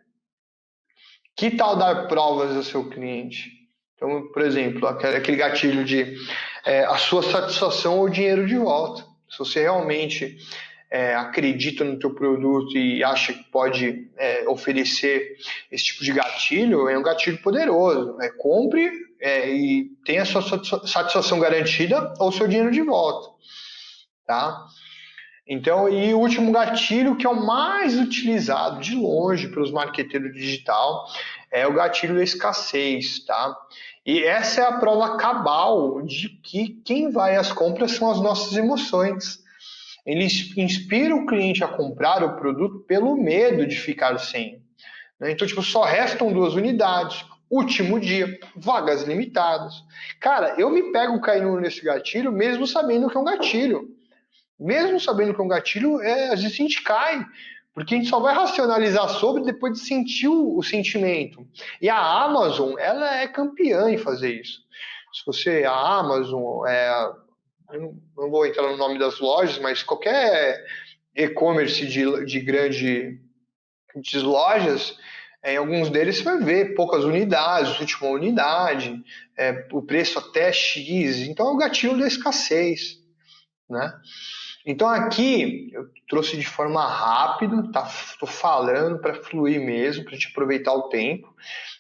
Que tal dar provas ao seu cliente? Então, por exemplo, aquele gatilho de a sua satisfação ou o dinheiro de volta. Se você realmente acredita no teu produto e acha que pode oferecer esse tipo de gatilho, é um gatilho poderoso. Compre e tenha a sua satisfação garantida ou seu dinheiro de volta. Tá? Então, e o último gatilho, que é o mais utilizado de longe pelos marqueteiros digital, é o gatilho da escassez, tá? E essa é a prova cabal de que quem vai às compras são as nossas emoções. Ele inspira o cliente a comprar o produto pelo medo de ficar sem. Né? Então, tipo, só restam 2 unidades, último dia, vagas limitadas. Cara, eu me pego caindo nesse gatilho mesmo sabendo que é um gatilho. Mesmo sabendo que é um gatilho, às vezes a gente cai, porque a gente só vai racionalizar sobre depois de sentir o sentimento. E a Amazon, ela é campeã em fazer isso. Se você, a Amazon, eu não vou entrar no nome das lojas, mas qualquer e-commerce de grandes lojas, em alguns deles você vai ver poucas unidades, última unidade, o preço até X. Então é o gatilho da escassez, né? Então aqui eu trouxe de forma rápida, tá? Estou falando para fluir mesmo, para a gente aproveitar o tempo.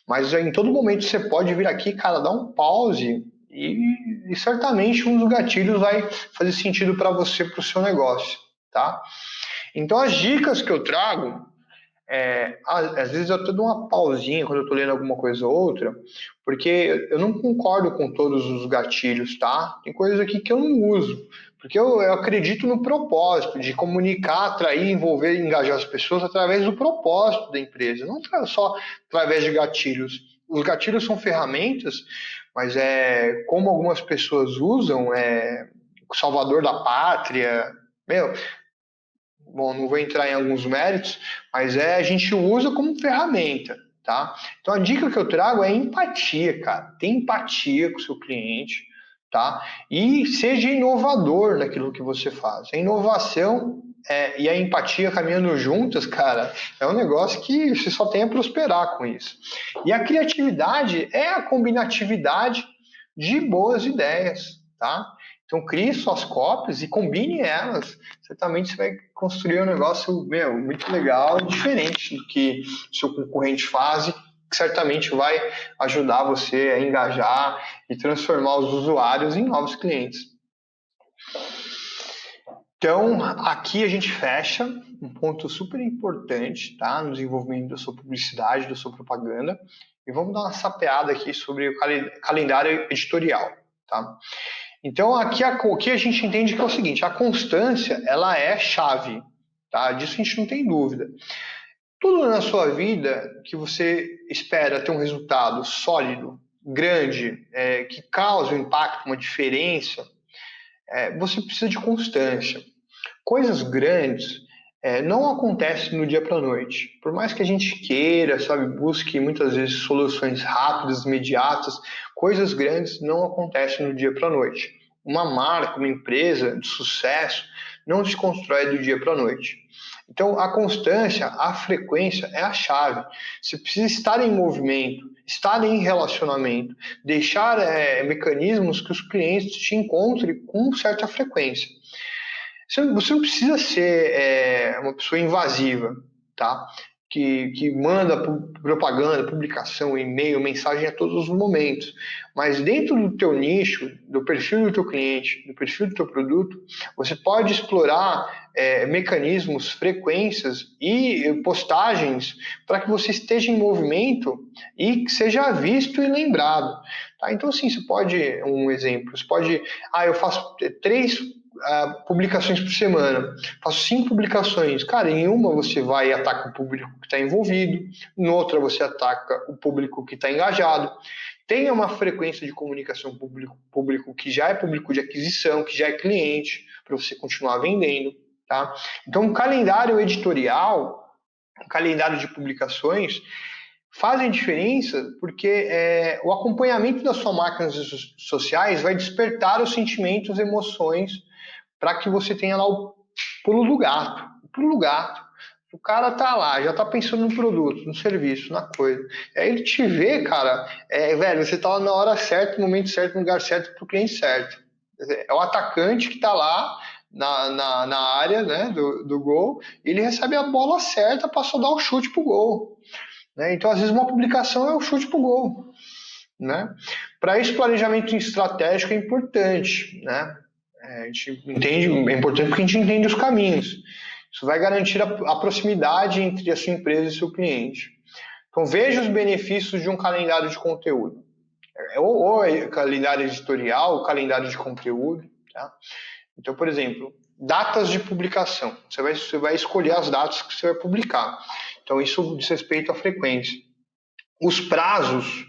Mas em todo momento você pode vir aqui, cara, dar um pause e certamente um dos gatilhos vai fazer sentido para você, para o seu negócio, tá? Então as dicas que eu trago, às vezes eu até dou uma pausinha quando eu estou lendo alguma coisa ou outra, porque eu não concordo com todos os gatilhos, tá? Tem coisas aqui que eu não uso. Porque eu acredito no propósito de comunicar, atrair, envolver e engajar as pessoas através do propósito da empresa, não só através de gatilhos. Os gatilhos são ferramentas, mas como algumas pessoas usam, o salvador da pátria, bom, não vou entrar em alguns méritos, mas a gente usa como ferramenta, tá? Então a dica que eu trago é empatia, cara. Tem empatia com o seu cliente, tá? E seja inovador naquilo que você faz. A inovação e a empatia caminhando juntas, cara, é um negócio que você só tem a prosperar com isso. E a criatividade é a combinatividade de boas ideias, tá? Então crie suas cópias e combine elas. Certamente você vai construir um negócio, muito legal, diferente do que o seu concorrente faz, que certamente vai ajudar você a engajar e transformar os usuários em novos clientes. Então, aqui a gente fecha um ponto super importante, tá? No desenvolvimento da sua publicidade, da sua propaganda. E vamos dar uma sapeada aqui sobre o calendário editorial, tá? Então, aqui o que a gente entende que é o seguinte, a constância, ela é chave, tá? Disso a gente não tem dúvida. Tudo na sua vida que você espera ter um resultado sólido, grande, que cause um impacto, uma diferença, você precisa de constância. Coisas grandes não acontecem no dia para a noite. Por mais que a gente queira, busque muitas vezes soluções rápidas, imediatas, coisas grandes não acontecem no dia para a noite. Uma marca, uma empresa de sucesso não se constrói do dia para a noite. Então, a constância, a frequência é a chave. Você precisa estar em movimento, estar em relacionamento, deixar mecanismos que os clientes te encontrem com certa frequência. Você não precisa ser uma pessoa invasiva, tá? Que manda propaganda, publicação, e-mail, mensagem a todos os momentos. Mas dentro do teu nicho, do perfil do teu cliente, do perfil do teu produto, você pode explorar mecanismos, frequências e postagens para que você esteja em movimento e que seja visto e lembrado. Tá? Então, assim, um exemplo, você pode, eu faço 3 publicações por semana. Faço 5 publicações. Cara, em uma você vai e ataca o público que está envolvido, em outra você ataca o público que está engajado. Tenha uma frequência de comunicação público que já é público de aquisição, que já é cliente, para você continuar vendendo. Tá? Então, um calendário editorial, um calendário de publicações, fazem diferença porque o acompanhamento da sua marca nas redes sociais vai despertar os sentimentos, emoções, para que você tenha lá o pulo do gato. O pulo do gato. O cara tá lá, já tá pensando no produto, no serviço, na coisa. Aí ele te vê, cara, velho, você tá na hora certa, no momento certo, no lugar certo, pro cliente certo. É o atacante que tá lá na área, né, do gol, e ele recebe a bola certa para só dar o chute pro gol. Né? Então, às vezes, uma publicação é o chute pro gol. Né? Para isso, planejamento estratégico é importante. Né? A gente entende, é importante porque a gente entende os caminhos. Isso vai garantir a proximidade entre a sua empresa e seu cliente. Então, veja os benefícios de um calendário de conteúdo. Ou calendário editorial, ou calendário de conteúdo. Tá? Então, por exemplo, datas de publicação. Você vai escolher as datas que você vai publicar. Então, isso diz respeito à frequência. Os prazos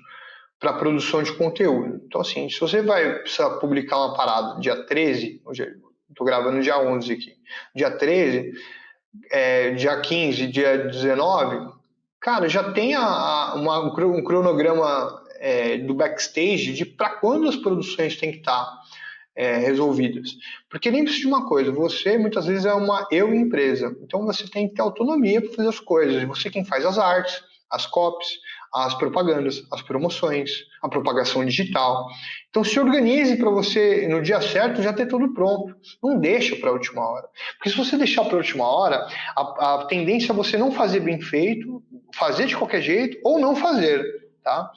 para a produção de conteúdo. Então, assim, se você vai precisar publicar uma parada dia 13, hoje estou gravando dia 11 aqui, dia 13, dia 15, dia 19, cara, já tem um cronograma do backstage de para quando as produções têm que estar resolvidas. Porque lembre-se de uma coisa, você muitas vezes é uma empresa, então você tem que ter autonomia para fazer as coisas, você quem faz as artes, as copies, as propagandas, as promoções, a propagação digital. Então se organize para você, no dia certo, já ter tudo pronto. Não deixa para a última hora. Porque se você deixar para a última hora, a tendência é você não fazer bem feito, fazer de qualquer jeito ou não fazer. Tá?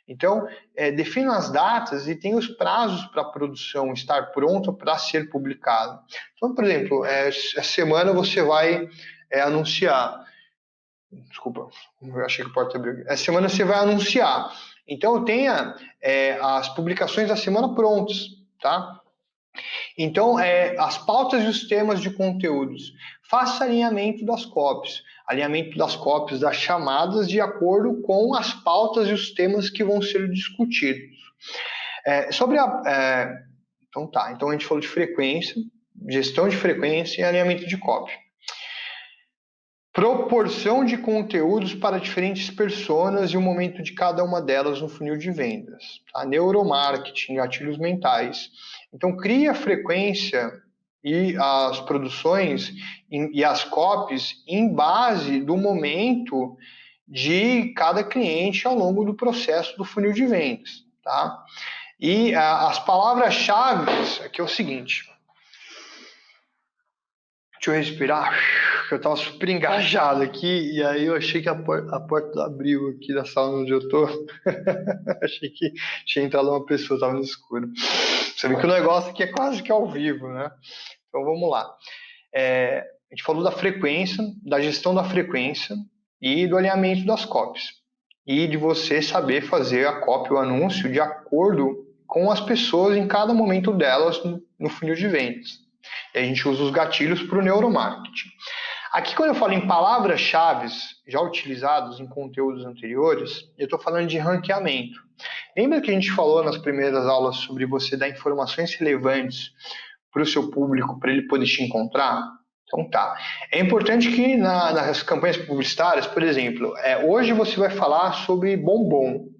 Então, defina as datas e tem os prazos para a produção estar pronta para ser publicado. Então, por exemplo, essa semana você vai anunciar. Desculpa, eu achei que a porta abriu. Essa semana você vai anunciar. Então, tenha as publicações da semana prontas, tá? Então, as pautas e os temas de conteúdos. Faça alinhamento das copies. Alinhamento das copies das chamadas de acordo com as pautas e os temas que vão ser discutidos. Então a gente falou de frequência, gestão de frequência e alinhamento de copy. Proporção de conteúdos para diferentes personas e o momento de cada uma delas no funil de vendas. Tá? Neuromarketing, gatilhos mentais. Então, crie a frequência e as produções e as copies em base do momento de cada cliente ao longo do processo do funil de vendas. Tá? E as palavras-chave aqui é o seguinte. Deixa eu respirar, que eu estava super engajado aqui e aí eu achei que a porta abriu aqui da sala onde eu estou. Achei que tinha entrado uma pessoa, estava no escuro. Você vê que o negócio aqui é quase que ao vivo, né? Então vamos lá. A gente falou da frequência, da gestão da frequência e do alinhamento das copies. E de você saber fazer a copy, o anúncio, de acordo com as pessoas em cada momento delas no funil de vendas. E a gente usa os gatilhos para o neuromarketing. Aqui, quando eu falo em palavras-chave já utilizadas em conteúdos anteriores, eu estou falando de ranqueamento. Lembra que a gente falou nas primeiras aulas sobre você dar informações relevantes para o seu público, para ele poder te encontrar? Então tá. É importante que nas campanhas publicitárias, por exemplo, hoje você vai falar sobre bombom.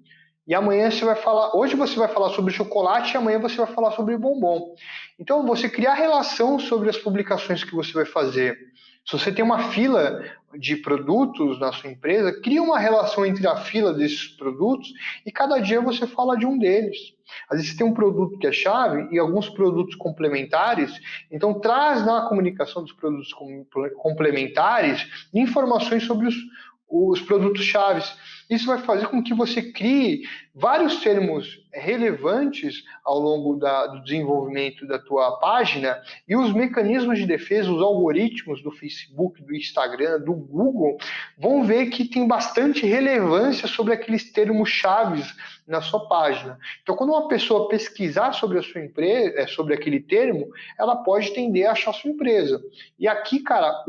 E amanhã você vai falar, hoje você vai falar sobre chocolate e amanhã você vai falar sobre bombom. Então, você criar relação sobre as publicações que você vai fazer. Se você tem uma fila de produtos na sua empresa, cria uma relação entre a fila desses produtos e cada dia você fala de um deles. Às vezes você tem um produto que é chave e alguns produtos complementares, então traz na comunicação dos produtos complementares informações sobre os produtos-chave. Isso vai fazer com que você crie vários termos relevantes ao longo do desenvolvimento da tua página, e os mecanismos de defesa, os algoritmos do Facebook, do Instagram, do Google, vão ver que tem bastante relevância sobre aqueles termos-chave na sua página. Então, quando uma pessoa pesquisar sobre a sua empresa, sobre aquele termo, ela pode tender a achar a sua empresa. E aqui, cara,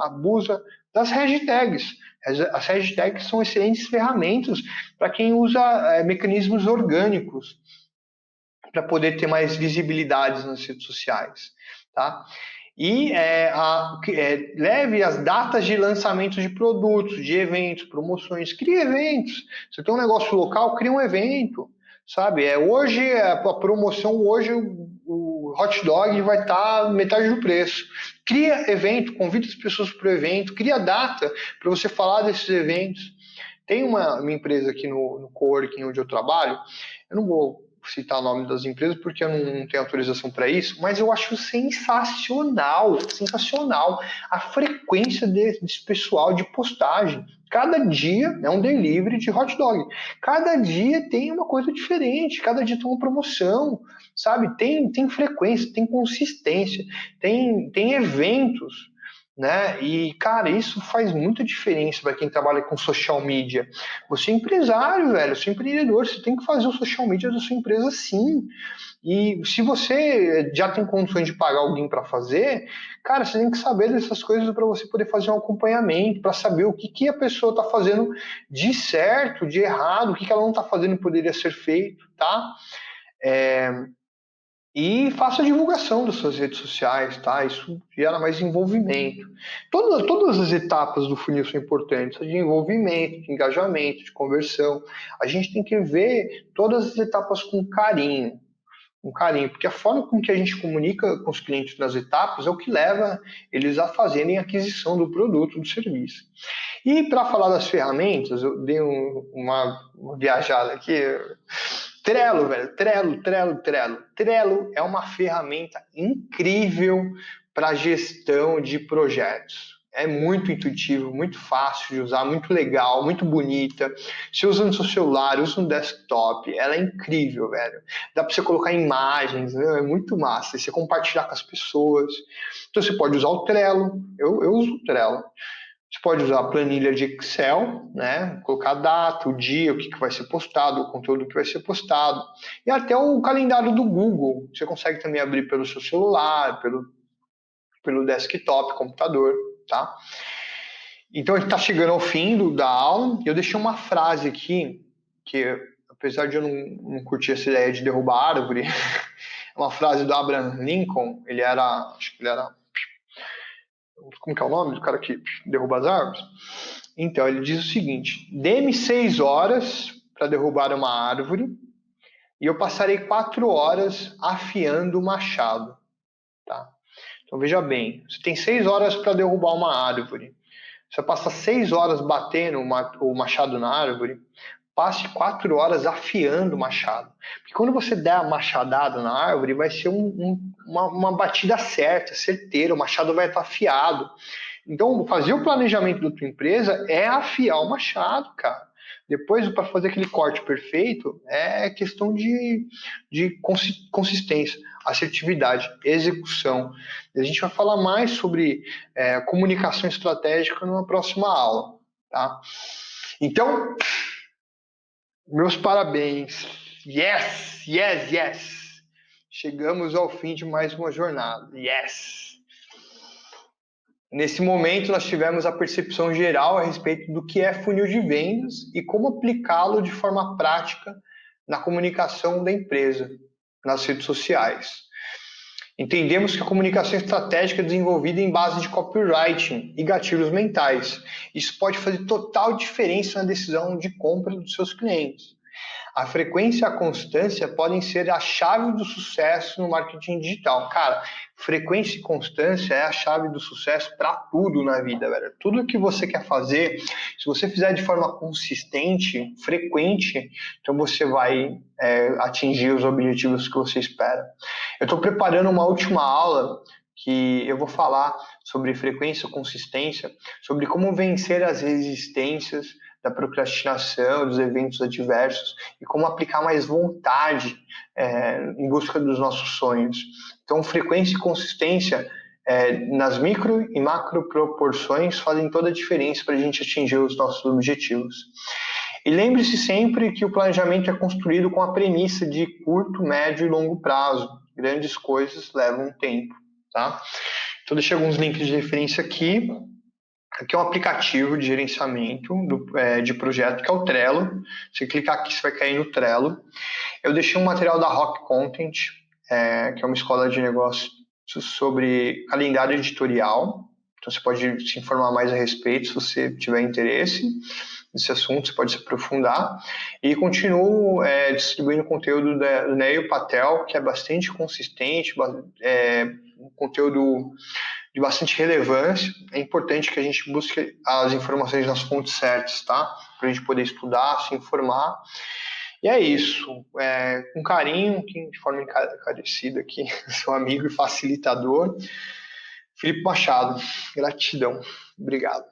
abusa das hashtags. As hashtags são excelentes ferramentas para quem usa mecanismos orgânicos para poder ter mais visibilidade nas redes sociais, tá? E leve as datas de lançamento de produtos, de eventos, promoções. Crie eventos. Você tem um negócio local, cria um evento, sabe? Hoje, a promoção, hoje o hot dog vai estar metade do preço. Cria evento, convida as pessoas para o evento, cria data para você falar desses eventos. Tem uma empresa aqui no coworking onde eu trabalho, eu não vou citar o nome das empresas porque eu não tenho autorização para isso, mas eu acho sensacional a frequência desse pessoal de postagem. Cada dia é um delivery de hot dog. Cada dia tem uma coisa diferente, cada dia tem uma promoção, sabe? Tem frequência, tem consistência, tem eventos, né? E, cara, isso faz muita diferença para quem trabalha com social media. Você é empresário, velho, você é empreendedor, você tem que fazer o social media da sua empresa sim. E se você já tem condições de pagar alguém para fazer, cara, você tem que saber dessas coisas para você poder fazer um acompanhamento, para saber o que a pessoa está fazendo de certo, de errado, o que ela não está fazendo e poderia ser feito, tá? E faça a divulgação das suas redes sociais, tá? Isso gera mais envolvimento. Todas as etapas do funil são importantes, de envolvimento, de engajamento, de conversão. A gente tem que ver todas as etapas com carinho, porque a forma com que a gente comunica com os clientes nas etapas é o que leva eles a fazerem a aquisição do produto, do serviço. E para falar das ferramentas, eu dei uma viajada aqui. Trello, velho, Trello. Trello é uma ferramenta incrível para gestão de projetos. É muito intuitivo, muito fácil de usar, muito legal, muito bonita. Você usa no seu celular, usa no desktop, ela é incrível, velho. Dá para você colocar imagens, né? É muito massa. E você compartilhar com as pessoas. Então você pode usar o Trello, eu uso o Trello. Você pode usar a planilha de Excel, né? Colocar a data, o dia, o que vai ser postado, o conteúdo que vai ser postado. E até o calendário do Google. Você consegue também abrir pelo seu celular, pelo desktop, computador, tá? Então, a gente está chegando ao fim da aula. Eu deixei uma frase aqui, que apesar de eu não curtir essa ideia de derrubar árvore, é uma frase do Abraham Lincoln. Acho que ele era... Como que é o nome do cara que derruba as árvores? Então, ele diz o seguinte: dê-me 6 horas para derrubar uma árvore e eu passarei 4 horas afiando o machado. Tá? Então, veja bem, você tem 6 horas para derrubar uma árvore. Você passa 6 horas batendo o machado na árvore, passe 4 horas afiando o machado. Porque quando você der a machadada na árvore, vai ser uma batida certa, certeira, o machado vai estar afiado. Então, fazer o planejamento da tua empresa é afiar o machado, cara. Depois, para fazer aquele corte perfeito, é questão de consistência, assertividade, execução. E a gente vai falar mais sobre comunicação estratégica numa próxima aula, tá? Então, meus parabéns. Yes, yes, yes. Chegamos ao fim de mais uma jornada. Yes. Nesse momento, nós tivemos a percepção geral a respeito do que é funil de vendas e como aplicá-lo de forma prática na comunicação da empresa, nas redes sociais. Entendemos que a comunicação estratégica é desenvolvida em base de copywriting e gatilhos mentais. Isso pode fazer total diferença na decisão de compra dos seus clientes. A frequência e a constância podem ser a chave do sucesso no marketing digital. Cara, frequência e constância é a chave do sucesso para tudo na vida, velho. Tudo que você quer fazer, se você fizer de forma consistente, frequente, então você vai atingir os objetivos que você espera. Eu estou preparando uma última aula que eu vou falar sobre frequência e consistência, sobre como vencer as resistências da procrastinação, dos eventos adversos e como aplicar mais vontade em busca dos nossos sonhos. Então, frequência e consistência nas micro e macro proporções fazem toda a diferença para a gente atingir os nossos objetivos. E lembre-se sempre que o planejamento é construído com a premissa de curto, médio e longo prazo. Grandes coisas levam tempo, tá? Então, deixei alguns links de referência aqui. Aqui é um aplicativo de gerenciamento de projeto, que é o Trello. Se clicar aqui, você vai cair no Trello. Eu deixei um material da Rock Content, que é uma escola de negócios sobre calendário editorial. Então, você pode se informar mais a respeito, se você tiver interesse nesse assunto, você pode se aprofundar. E continuo distribuindo conteúdo do Neil Patel, que é bastante consistente, um conteúdo de bastante relevância. É importante que a gente busque as informações nas fontes certas, tá? Para a gente poder estudar, se informar. E é isso. Com carinho, de forma encarecida aqui, seu amigo e facilitador, Felipe Machado. Gratidão. Obrigado.